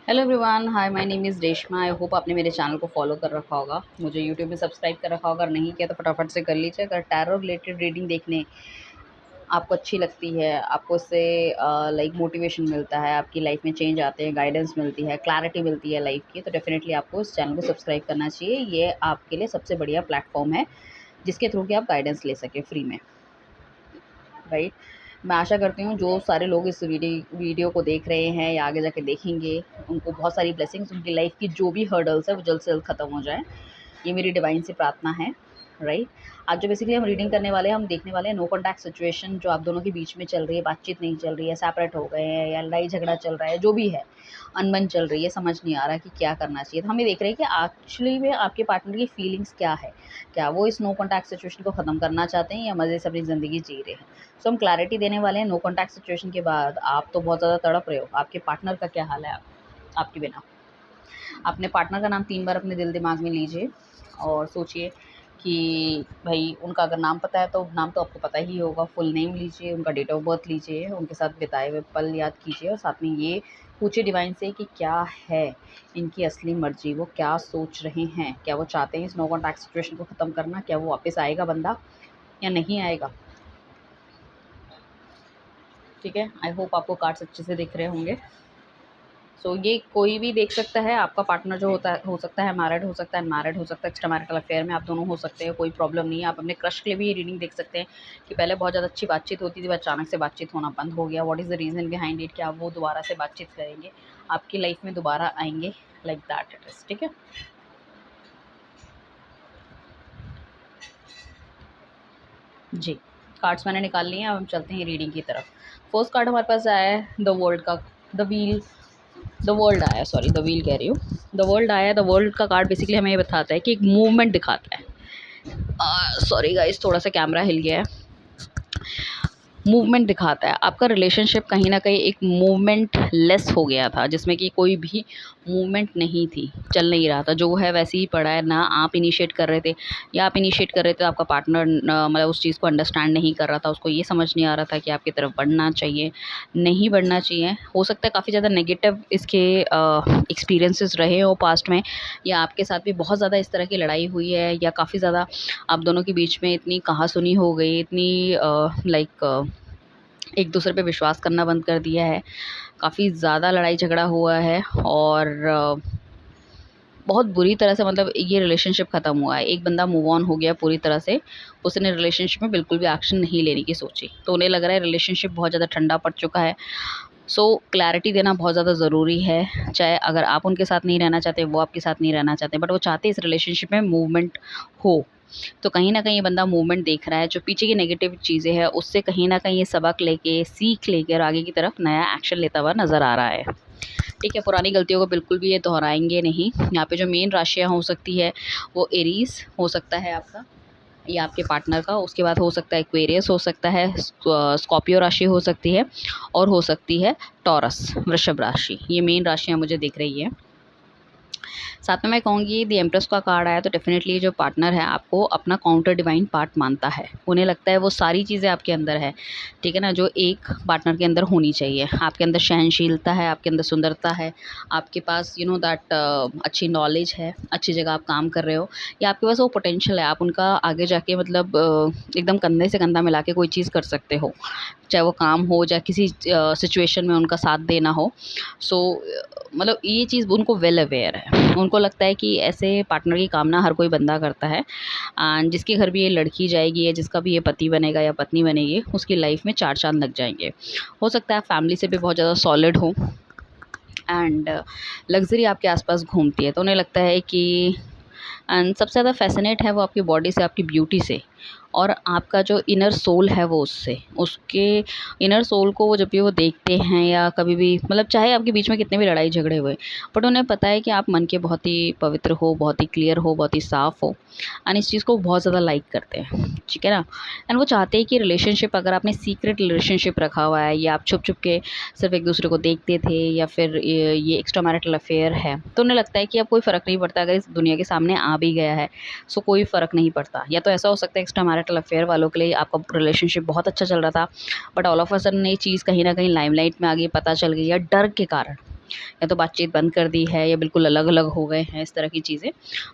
Hello everyone, hi, my name is Reshma. I hope आपने मेरे channel को फॉलो कर रखा होगा, मुझे यूट्यूब पे सब्सक्राइब कर रखा होगा। अगर नहीं किया तो फटाफट से कर लीजिए। अगर टैरो रिलेटेड रीडिंग देखने आपको अच्छी लगती है, आपको इससे लाइक मोटिवेशन मिलता है, आपकी लाइफ में चेंज आते हैं, गाइडेंस मिलती है, क्लैरिटी मिलती है लाइफ की, तो डेफिनेटली आपको इस चैनल को सब्सक्राइब करना चाहिए। ये आपके लिए सबसे बढ़िया प्लेटफॉर्म है जिसके थ्रू कि आप गाइडेंस ले सकें फ्री में, राइट। मैं आशा करती हूँ जो सारे लोग इस वीडियो को देख रहे हैं या आगे जाके देखेंगे, उनको बहुत सारी ब्लेसिंग्स, उनकी लाइफ की जो भी हर्डल्स है वो जल्द से जल्द ख़त्म हो जाए। ये मेरी डिवाइन से प्रार्थना है, राइट। आज जो बेसिकली हम रीडिंग करने वाले हैं, हम देखने वाले हैं नो कॉन्टैक्ट सिचुएशन जो आप दोनों के बीच में चल रही है, बातचीत नहीं चल रही है, सेपरेट हो गए हैं या लड़ाई झगड़ा चल रहा है, जो भी है, अनबन चल रही है, समझ नहीं आ रहा कि क्या करना चाहिए। तो हम ये देख रहे हैं कि एक्चुअली में आपके पार्टनर की फीलिंग्स क्या है। क्या वो इस नो कॉन्टैक्ट सिचुएशन को ख़त्म करना चाहते हैं या मज़े से अपनी ज़िंदगी जी रहे हैं। सो हम क्लैरिटी देने वाले हैं। नो कॉन्टैक्ट सिचुएशन के बाद आप तो बहुत ज़्यादा तड़प रहे हो, आपके पार्टनर का क्या हाल है आपके बिना। अपने पार्टनर का नाम 3 बार अपने दिल दिमाग में लीजिए और सोचिए कि भाई उनका अगर नाम पता है तो नाम तो आपको पता ही होगा। फुल नेम लीजिए, उनका डेट ऑफ बर्थ लीजिए, उनके साथ बिताए हुए पल याद कीजिए और साथ में ये पूछिए डिवाइन से कि क्या है इनकी असली मर्जी, वो क्या सोच रहे हैं, क्या वो चाहते हैं इस नो कॉन्टैक्ट सिचुएशन को ख़त्म करना, क्या वो वापस आएगा बंदा या नहीं आएगा। ठीक है, आई होप आपको कार्ड्स अच्छे से दिख रहे होंगे। सो ये कोई भी देख सकता है, आपका पार्टनर जो होता है, हो सकता है मैरिड, हो सकता है अनमैरिड, हो सकता है एक्स्ट्रा मैरिटल अफेयर में आप दोनों हो सकते हैं, कोई प्रॉब्लम नहीं है। आप अपने क्रश के लिए भी ये रीडिंग देख सकते हैं कि पहले बहुत ज़्यादा अच्छी बातचीत होती थी, अचानक से बातचीत होना बंद हो गया। What is the reason behind it, क्या वो दोबारा से बातचीत करेंगे, आपकी लाइफ में दोबारा आएंगे, लाइक दैट इट इज़। ठीक है जी, कार्ड्स मैंने निकाल लिए हैं, अब हम चलते हैं रीडिंग की तरफ। फर्स्ट कार्ड हमारे पास आया है द वर्ल्ड का, द व्हील, द वर्ल्ड आया, सॉरी द व्हील कह रही हूँ, द वर्ल्ड आया। द वर्ल्ड का कार्ड बेसिकली हमें ये बताता है कि एक मूवमेंट दिखाता है। सॉरी गाइस, थोड़ा सा कैमरा हिल गया है। मूवमेंट दिखाता है, आपका रिलेशनशिप कहीं न कहीं एक मूवमेंट लेस हो गया था, जिसमें कि कोई भी मूवमेंट नहीं थी, चल नहीं रहा था, जो है वैसे ही पड़ा है। ना आप इनिशिएट कर रहे थे या आप इनिशिएट कर रहे थे, आपका पार्टनर मतलब उस चीज़ को अंडरस्टैंड नहीं कर रहा था, उसको ये समझ नहीं आ रहा था कि आपकी तरफ बढ़ना चाहिए, नहीं बढ़ना चाहिए। हो सकता है काफ़ी ज़्यादा नेगेटिव इसके एक्सपीरियंसेस रहे हो पास्ट में, या आपके साथ भी बहुत ज़्यादा इस तरह की लड़ाई हुई है, या काफ़ी ज़्यादा आप दोनों के बीच में इतनी कहा-सुनी हो गई, इतनी लाइक एक दूसरे पे विश्वास करना बंद कर दिया है, काफ़ी ज़्यादा लड़ाई झगड़ा हुआ है और बहुत बुरी तरह से मतलब ये रिलेशनशिप ख़त्म हुआ है। एक बंदा मूव ऑन हो गया पूरी तरह से, उसने रिलेशनशिप में बिल्कुल भी एक्शन नहीं लेने की सोची, तो उन्हें लग रहा है रिलेशनशिप बहुत ज़्यादा ठंडा पड़ चुका है। सो क्लैरिटी देना बहुत ज़्यादा ज़रूरी है, चाहे अगर आप उनके साथ नहीं रहना चाहते, वो आपके साथ नहीं रहना चाहते, बट वो चाहते इस रिलेशनशिप में मूवमेंट हो। तो कहीं न कहीं ये बंदा मूवमेंट देख रहा है, जो पीछे की नेगेटिव चीज़ें हैं, उससे कहीं न कहीं ये सबक लेके, सीख लेके और आगे की तरफ नया एक्शन लेता हुआ नज़र आ रहा है। ठीक है, पुरानी गलतियों को बिल्कुल भी ये दोहराएँगे नहीं। यहाँ पे जो मेन राशियाँ हो सकती है, वो एरीज़ हो सकता है आपका या आपके पार्टनर का, उसके बाद हो सकता है एक्वेरियस हो सकता है, स्कॉर्पियो राशि हो सकती है और हो सकती है टॉरस, वृषभ राशि। ये मेन राशियाँ मुझे दिख रही हैं। साथ में मैं कहूँगी द एम्प्रेस का कार्ड आया, तो डेफिनेटली जो पार्टनर है आपको अपना काउंटर डिवाइन पार्ट मानता है। उन्हें लगता है वो सारी चीज़ें आपके अंदर है, ठीक है ना, जो एक पार्टनर के अंदर होनी चाहिए। आपके अंदर सहनशीलता है, आपके अंदर सुंदरता है, आपके पास यू नो दैट अच्छी नॉलेज है, अच्छी जगह आप काम कर रहे हो, या आपके पास वो पोटेंशियल है, आप उनका आगे जाके मतलब एकदम कंधे से कंधा मिला के कोई चीज़ कर सकते हो, चाहे वो काम हो, चाहे किसी सिचुएशन में उनका साथ देना हो। सो मतलब ये चीज़ उनको वेल अवेयर है। उनको लगता है कि ऐसे पार्टनर की कामना हर कोई बंदा करता है, जिसके घर भी ये लड़की जाएगी या जिसका भी ये पति बनेगा या पत्नी बनेगी, उसकी लाइफ में 4 चाँद लग जाएँगे। हो सकता है आप फैमिली से भी बहुत ज़्यादा सॉलिड हो एंड लग्ज़री आपके आस-पास घूमती है, तो उन्हें लगता है कि एंड सबसे ज़्यादा फ़ैसिनेट है वो आपकी बॉडी से, आपकी ब्यूटी से, और आपका जो इनर सोल है वो उससे। उसके इनर सोल को वो जब भी वो देखते हैं या कभी भी मतलब चाहे आपके बीच में कितने भी लड़ाई झगड़े हुए, बट उन्हें पता है कि आप मन के बहुत ही पवित्र हो, बहुत ही क्लियर हो, बहुत ही साफ़ हो, एंड इस चीज़ को बहुत ज़्यादा लाइक करते हैं, ठीक है ना। एंड वो चाहते हैं कि रिलेशनशिप, अगर आपने सीक्रेट रिलेशनशिप रखा हुआ है या आप छुप-छुप के सिर्फ़ एक दूसरे को देखते थे, या फिर ये एक्स्ट्रा मैरिटल अफ़ेयर है, तो उन्हें लगता है कि अब कोई फ़र्क नहीं पड़ता अगर इस दुनिया के सामने आ भी गया है, सो कोई फ़र्क नहीं पड़ता। या तो ऐसा हो सकता है एक्स्ट्रा मैरिटल अफ़ेयर वालों के लिए आपका रिलेशनशिप बहुत अच्छा चल रहा था, but all of a sudden ये चीज़ कहीं न कहीं लाइमलाइट में आ गई, पता चल गई या डर के कारण, या तो बातचीत बंद कर दी है या बिल्कुल अलग-अलग हो गए हैं, इस तरह की चीज़ें।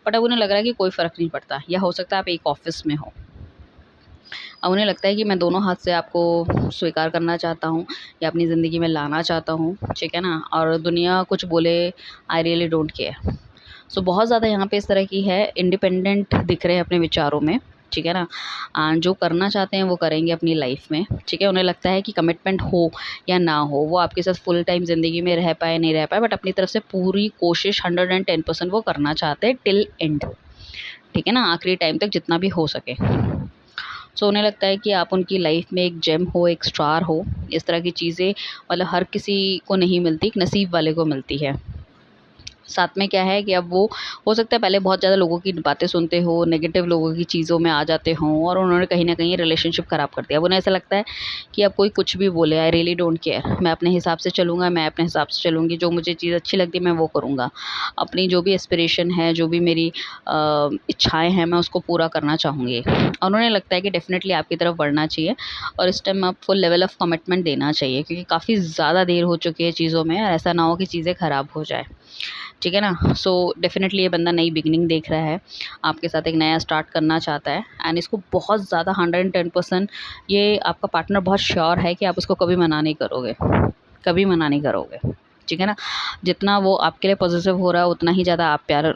बट अब उन्हें लग रहा है कि कोई फ़र्क नहीं पड़ता, या हो सकता है आप एक ऑफ़िस में हो। अब उन्हें लगता है कि मैं दोनों हाथ से आपको स्वीकार करना चाहता हूँ या अपनी ज़िंदगी में लाना चाहता हूँ, ठीक है ना? और दुनिया कुछ बोले, आई रियली डोंट केयर। सो बहुत ज़्यादा यहाँ पे इस तरह की है, इंडिपेंडेंट दिख रहे हैं अपने विचारों में, ठीक है ना? जो करना चाहते हैं वो करेंगे अपनी लाइफ़ में, ठीक है? उन्हें लगता है कि कमिटमेंट हो या ना हो, वो आपके साथ फुल टाइम ज़िंदगी में रह पाए, नहीं रह पाए, बट अपनी तरफ से पूरी कोशिश 110% वो करना चाहते हैं टिल एंड, ठीक है ना? आखिरी टाइम तक जितना भी हो सके। सो उन्हें लगता है कि आप उनकी लाइफ में एक जेम हो, एक स्टार हो। इस तरह की चीज़ें मतलब हर किसी को नहीं मिलती, एक नसीब वाले को मिलती है। साथ में क्या है कि अब वो हो सकता है पहले बहुत ज़्यादा लोगों की बातें सुनते हो, नेगेटिव लोगों की चीज़ों में आ जाते हों और उन्होंने कहीं न कहीं रिलेशनशिप ख़राब कर दिया। अब उन्हें ऐसा लगता है कि अब कोई कुछ भी बोले, आई रियली डोंट केयर। मैं अपने हिसाब से चलूँगा, मैं अपने हिसाब से चलूँगी, जो मुझे चीज़ अच्छी लगती है मैं वो करूँगा। अपनी जो भी एस्पिरेशन है, जो भी मेरी इच्छाएँ हैं, मैं उसको पूरा करना चाहूँगी। और उन्हें लगता है कि डेफ़िनेटली आपकी तरफ बढ़ना चाहिए और इस टाइम आप फुल लेवल ऑफ़ कमिटमेंट देना चाहिए, क्योंकि काफ़ी ज़्यादा देर हो चुकी है चीज़ों में और ऐसा ना हो कि चीज़ें ख़राब हो जाएँ। ठीक है ना? सो डेफ़िनेटली ये बंदा नई बिगिनिंग देख रहा है, आपके साथ एक नया स्टार्ट करना चाहता है एंड इसको बहुत ज़्यादा 110% ये आपका पार्टनर बहुत श्योर है कि आप उसको कभी मना नहीं करोगे, कभी मना नहीं करोगे, ठीक है ना? जितना वो आपके लिए पॉज़ेसिव हो रहा है उतना ही ज़्यादा आप प्यार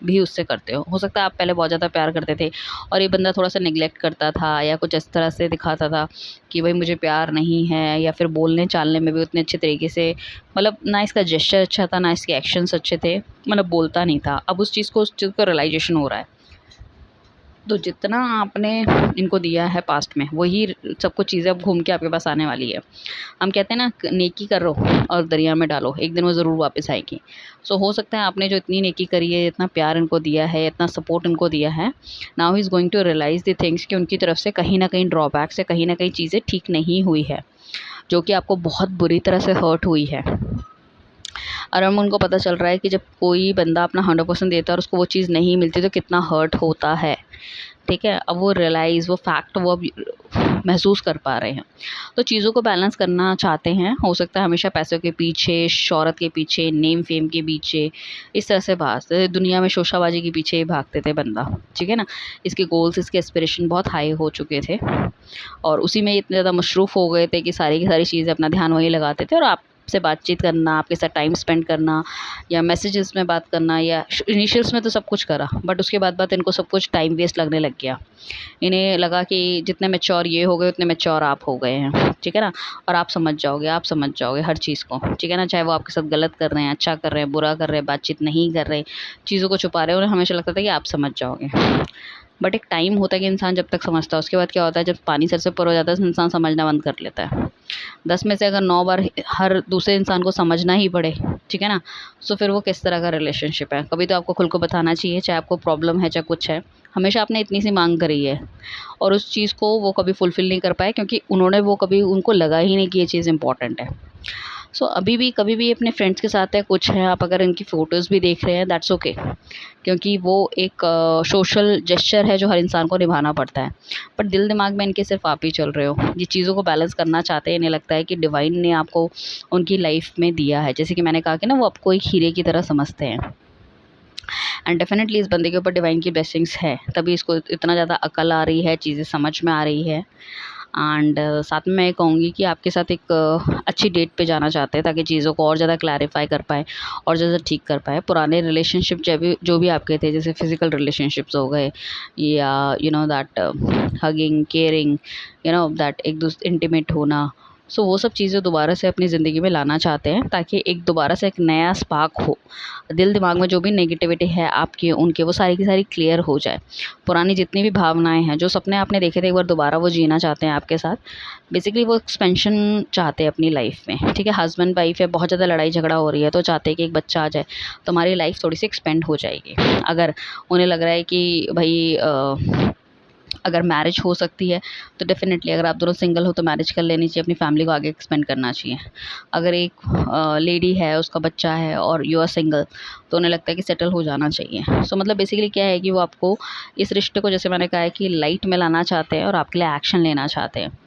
भी उससे करते हो। सकता है आप पहले बहुत ज़्यादा प्यार करते थे और ये बंदा थोड़ा-सा नेग्लेक्ट करता था या कुछ इस तरह से दिखाता था कि भई मुझे प्यार नहीं है, या फिर बोलने-चालने में भी उतने अच्छे तरीके से मतलब ना इसका जेस्चर अच्छा था, ना इसके एक्शंस अच्छे थे, मतलब बोलता नहीं था। अब उस चीज़ का रियलाइज़ेशन हो रहा है। तो जितना आपने इनको दिया है पास्ट में, वही सब कुछ चीज़ें अब घूम के आपके पास आने वाली है। हम कहते हैं ना नेकी करो और दरिया में डालो, एक दिन वो ज़रूर वापस आएगी। सो हो सकता है आपने जो इतनी नेकी करी है, इतना प्यार इनको दिया है, इतना सपोर्ट इनको दिया है, now he is going to realise the things कि उनकी तरफ से कहीं न कहीं ड्रॉबैक्स या कहीं न कहीं चीज़ें ठीक नहीं हुई है, जो कि आपको बहुत बुरी तरह से हर्ट हुई है। और अब उनको पता चल रहा है कि जब कोई बंदा अपना 100% देता है और उसको वो चीज़ नहीं मिलती तो कितना हर्ट होता है, ठीक है? अब वो रियलाइज़ वो फैक्ट वो अब महसूस कर पा रहे हैं। तो चीज़ों को बैलेंस करना चाहते हैं, हो सकता है हमेशा पैसों के पीछे, शोहरत के पीछे, नेम फेम के पीछे, इस तरह से भागते दुनिया में शोशाबाजी के पीछे ही भागते थे बंदा, ठीक है ना? इसके गोल्स, इसके एस्पिरेशन बहुत हाई हो चुके थे और उसी में इतने ज़्यादा मशरूफ़ हो गए थे कि सारी की सारी चीज़ें अपना ध्यान वहीं लगाते थे और आपसे बातचीत करना, आपके साथ टाइम स्पेंड करना या मैसेजेस में बात करना या इनिशियल्स में तो सब कुछ करा, बट उसके बाद इनको सब कुछ टाइम वेस्ट लगने लग गया। इन्हें लगा कि जितने मैच्योर ये हो गए उतने मैच्योर आप हो गए हैं, ठीक है ना? और आप समझ जाओगे हर चीज़ को, ठीक है ना? चाहे वो आपके साथ गलत कर रहे हैं, अच्छा कर रहे हैं, बुरा कर रहे हैं, बातचीत नहीं कर रहे, चीज़ों को छुपा रहे हैं, उन्हें हमेशा लगता था कि आप समझ जाओगे। बट एक टाइम होता है कि इंसान जब तक समझता है, उसके बाद क्या होता है जब पानी सर से ऊपर हो जाता है तो इंसान समझना बंद कर लेता है। 10 में से अगर 9 बार हर दूसरे इंसान को समझना ही पड़े, ठीक है ना? सो फिर वो किस तरह का रिलेशनशिप है? कभी तो आपको खुल को बताना चाहिए, चाहे आपको प्रॉब्लम है, चाहे कुछ है। हमेशा आपने इतनी सी माँग करी है और उस चीज़ को वो कभी फुलफ़िल नहीं कर पाए क्योंकि उन्होंने वो कभी उनको लगा ही नहीं कि ये चीज़ इम्पोर्टेंट है। सो अभी भी कभी भी अपने फ्रेंड्स के साथ है, कुछ है, आप अगर इनकी फ़ोटोज़ भी देख रहे हैं दैट्स ओके, क्योंकि वो एक सोशल जेस्चर है जो हर इंसान को निभाना पड़ता है। बट दिल-दिमाग में इनके सिर्फ़ आप ही चल रहे हो। ये चीज़ों को बैलेंस करना चाहते हैं, इन्हें लगता है कि डिवाइन ने आपको उनकी लाइफ़ में दिया है। जैसे कि मैंने कहा कि ना वो आपको एक हीरे की तरह समझते हैं। एंड डेफ़िनेटली इस बंदे के ऊपर डिवाइन की ब्लेसिंग्स है, तभी इसको इतना ज़्यादा अकल आ रही है, चीज़ें समझ में आ रही है। एंड साथ में मैं ये कहूँगी कि आपके साथ एक अच्छी डेट पे जाना चाहते हैं ताकि चीज़ों को और ज़्यादा क्लैरिफ़ाई कर पाएँ और ज़्यादा ठीक कर पाएँ। पुराने रिलेशनशिप जो भी आपके थे, जैसे फ़िज़िकल रिलेशनशिप्स हो गए या दैट हगिंग, केयरिंग, दैट एक इंटीमेट होना, सो वो सब चीज़ें दोबारा से अपनी ज़िंदगी में लाना चाहते हैं ताकि एक दोबारा से एक नया स्पार्क हो। दिल-दिमाग में जो भी नेगेटिविटी है आपकी, उनके, वो सारी की सारी क्लियर हो जाए। पुरानी जितनी भी भावनाएँ हैं, जो सपने आपने देखे थे एक बार दोबारा वो जीना चाहते हैं आपके साथ। बेसिकली वो एक्सपेंशन चाहते हैं अपनी लाइफ़ में, ठीक है? हस्बैंड-वाइफ है, बहुत ज़्यादा लड़ाई-झगड़ा हो रही है, तो चाहते हैं कि एक बच्चा आ जाए, तो हमारी लाइफ़ थोड़ी-सी एक्सपेंड हो जाएगी। अगर उन्हें लग रहा है कि भई अगर मैरिज हो सकती है, तो डेफ़िनेटली अगर आप दोनों सिंगल हो तो मैरिज कर लेनी चाहिए, अपनी फैमिली को आगे एक्सपेंड करना चाहिए। अगर एक लेडी है, उसका बच्चा है और यू आर सिंगल, तो उन्हें लगता है कि सेटल हो जाना चाहिए। सो मतलब बेसिकली क्या है कि वो आपको इस रिश्ते को, जैसे मैंने कहा है कि लाइट में लाना चाहते हैं और आपके लिए एक्शन लेना चाहते हैं।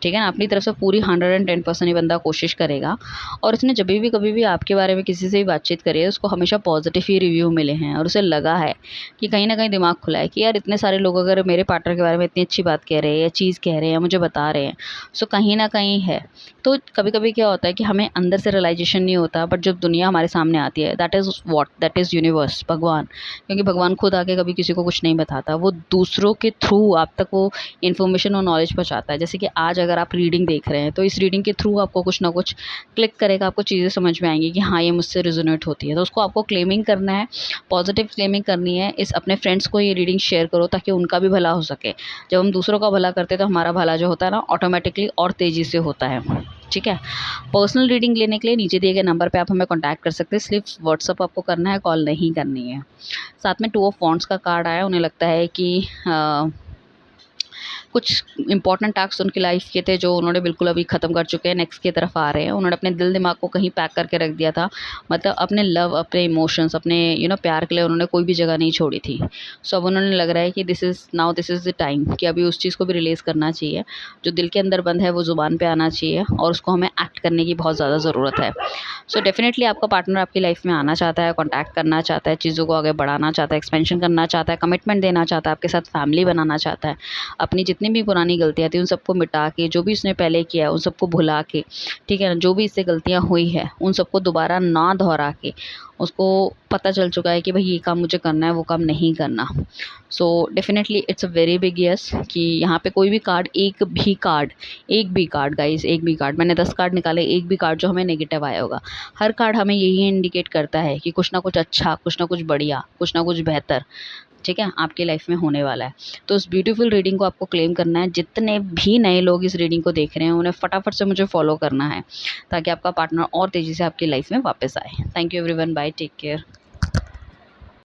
ठीक है ना। अपनी तरफ से पूरी 110% ये बंदा कोशिश करेगा, और उसने जब भी कभी भी आपके बारे में किसी से भी बातचीत करी है, उसको हमेशा पॉजिटिव ही रिव्यू मिले हैं, और उसे लगा है कि कहीं न कहीं दिमाग खुला है कि यार इतने सारे लोग अगर मेरे पार्टनर के बारे में इतनी अच्छी बात कह रहे हैं या चीज़ कह रहे हैं, मुझे बता रहे हैं, सो कहीं न कहीं है। तो कभी-कभी क्या होता है कि हमें अंदर से रियलाइज़ेशन नहीं होता, बट जब दुनिया हमारे सामने आती है, that is what, that is universe, भगवान। क्योंकि भगवान खुद आके कभी किसी को कुछ नहीं बताता, वो दूसरों के थ्रू आप तक वो इन्फॉर्मेशन और नॉलेज पहुँचाता है। जैसे कि आज अगर आप रीडिंग देख रहे हैं, तो इस रीडिंग के थ्रू आपको कुछ ना कुछ क्लिक करेगा, आपको चीज़ें समझ में आएँगी कि हाँ, ये मुझसे रेज़ोनेट होती है। तो उसको आपको क्लेमिंग करना है, पॉज़िटिव क्लेमिंग करनी है। इस अपने फ्रेंड्स को ये रीडिंग शेयर करो ताकि उनका भी भला हो सके। जब हम दूसरों का भला करते हैं, तो हमारा भला जो होता है ना, ऑटोमैटिकली और तेज़ी से होता है। ठीक है? पर्सनल रीडिंग लेने के लिए नीचे दिए गए नंबर पे आप हमें कॉन्टैक्ट कर सकते हैं। सिर्फ़ व्हाट्सएप आपको करना है, कॉल नहीं करनी है। साथ में 2 ऑफ वांड्स का कार्ड आया, उन्हें लगता है कि कुछ इंपॉर्टेंट टास्क उनकी लाइफ के थे जो उन्होंने बिल्कुल अभी ख़त्म कर चुके हैं, नेक्स्ट की तरफ आ रहे हैं। उन्होंने अपने दिल दिमाग को कहीं पैक करके रख दिया था, मतलब अपने लव, अपने इमोशंस, अपने प्यार के लिए उन्होंने कोई भी जगह नहीं छोड़ी थी। सो अब उन्होंने लग रहा है कि दिस इज़ द टाइम कि अभी उस चीज़ को भी रिलीज़ करना चाहिए। जो दिल के अंदर बंद है वो ज़ुबान पे आना चाहिए, और उसको हमें एक्ट करने की बहुत ज़्यादा ज़रूरत है। सो डेफ़िनेटली आपका पार्टनर आपकी लाइफ में आना चाहता है, कॉन्टैक्ट करना चाहता है, चीज़ों को आगे बढ़ाना चाहता है, एक्सपेंशन करना चाहता है, कमिटमेंट देना चाहता है, आपके साथ फैमिली बनाना चाहता है। अपनी जितनी भी पुरानी गलतियाँ थी उन सबको मिटा के, जो भी उसने पहले किया है उन सबको भुला के, ठीक है ना, जो भी इससे गलतियाँ हुई है उन सबको दोबारा ना दोहरा के, उसको पता चल चुका है कि भाई ये काम मुझे करना है, वो काम नहीं करना। So definitely it's a very big yes कि यहाँ पे कोई भी कार्ड, एक भी कार्ड गाइस, एक भी कार्ड, मैंने 10 कार्ड निकाले, एक भी कार्ड जो हमें नेगेटिव आया होगा। हर कार्ड हमें यही इंडिकेट करता है कि कुछ ना कुछ अच्छा, कुछ ना कुछ बढ़िया, कुछ ना कुछ बेहतर, ठीक है, आपकी लाइफ में होने वाला है। तो इस ब्यूटीफुल रीडिंग को आपको क्लेम करना है। जितने भी नए लोग इस रीडिंग को देख रहे हैं, उन्हें फटाफट से मुझे फॉलो करना है ताकि आपका पार्टनर और तेज़ी से आपकी लाइफ में वापस आए। Thank you everyone, bye, take care.